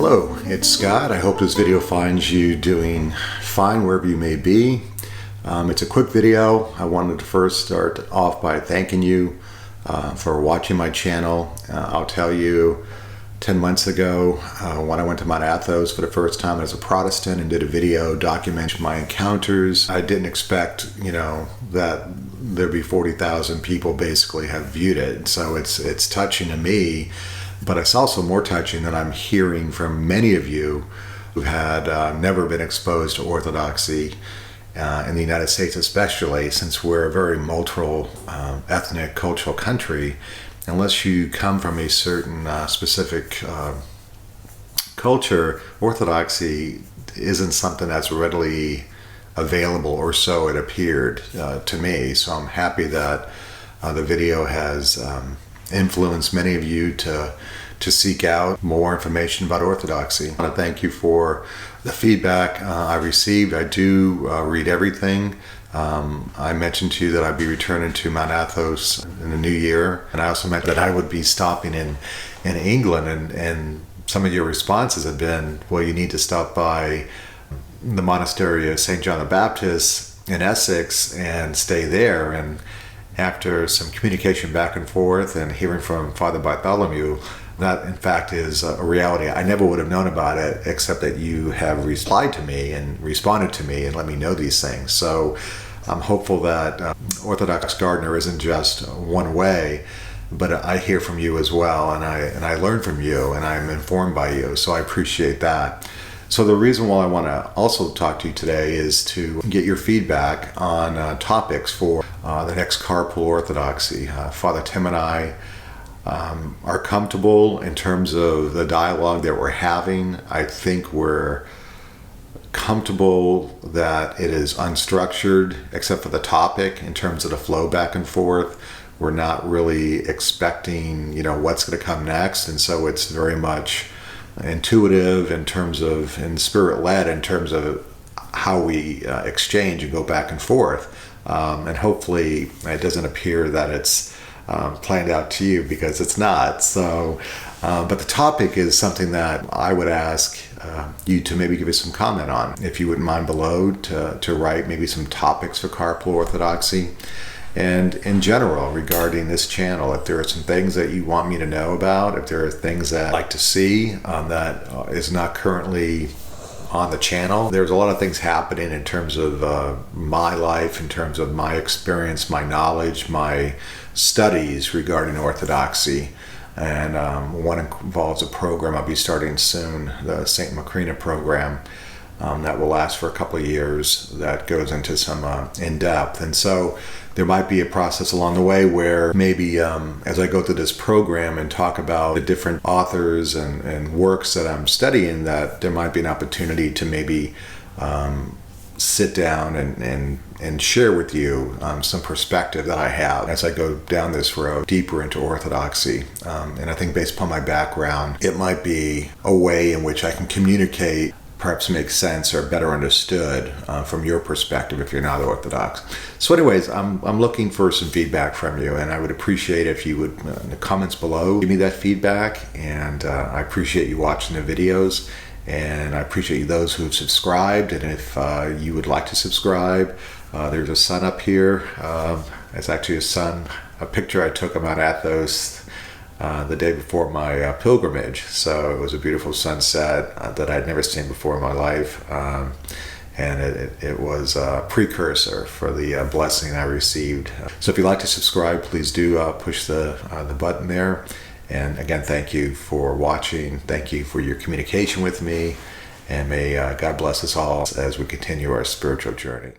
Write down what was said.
Hello, it's Scott. I hope this video finds you doing fine wherever you may be. It's a quick video. I wanted to first start off by thanking you for watching my channel. I'll tell you, 10 months ago, when I went to Mount Athos for the first time as a Protestant and did a video documenting my encounters, I didn't expect, that there'd be 40,000 people basically have viewed it. So it's touching to me, but it's also more touching that I'm hearing from many of you who had never been exposed to Orthodoxy in the United States, especially since we're a very multiple ethnic, cultural country. Unless you come from a certain specific culture, Orthodoxy isn't something that's readily available, or so it appeared to me. So I'm happy that the video has influenced many of you to seek out more information about Orthodoxy. I want to thank you for the feedback I received. I do read everything. I mentioned to you that I'd be returning to Mount Athos in the new year, and I also mentioned that I would be stopping in England, and some of your responses have been, well, you need to stop by the monastery of St. John the Baptist in Essex and stay there. And after some communication back and forth and hearing from Father Bartholomew, that in fact is a reality. I never would have known about it except that you have replied to me and responded to me and let me know these things. So I'm hopeful that Orthodox Gardener isn't just one way, but I hear from you as well, and I learn from you, and I'm informed by you. So I appreciate that. So the reason why I want to also talk to you today is to get your feedback on topics for the next Carpool Orthodoxy. Father Tim and I are comfortable in terms of the dialogue that we're having. I think we're comfortable that it is unstructured except for the topic in terms of the flow back and forth. We're not really expecting, what's going to come next, and so it's very much intuitive in terms of, and spirit-led in terms of how we exchange and go back and forth. And hopefully it doesn't appear that it's planned out to you, because it's not. So, but the topic is something that I would ask you to maybe give us some comment on. If you wouldn't mind below to write maybe some topics for Carpool Orthodoxy. And in general, regarding this channel, if there are some things that you want me to know about, if there are things that I'd like to see that is not currently on the channel. There's a lot of things happening in terms of my life, in terms of my experience, my knowledge, my studies regarding Orthodoxy. And one involves a program I'll be starting soon, the St. Macrina program, that will last for a couple of years, that goes into some in-depth. And so there might be a process along the way where maybe as I go through this program and talk about the different authors and works that I'm studying, that there might be an opportunity to maybe sit down and share with you some perspective that I have as I go down this road deeper into Orthodoxy. And I think based upon my background, it might be a way in which I can communicate, perhaps make sense or better understood from your perspective if you're not Orthodox. So anyways, I'm looking for some feedback from you, and I would appreciate if you would, in the comments below, give me that feedback. And I appreciate you watching the videos, and I appreciate those who've subscribed. And if you would like to subscribe, there's a sun up here. It's actually a picture I took of Mount Athos the day before my pilgrimage. So it was a beautiful sunset that I'd never seen before in my life. And it was a precursor for the blessing I received. So if you'd like to subscribe, please do push the button there. And again, thank you for watching. Thank you for your communication with me. And may God bless us all as we continue our spiritual journey.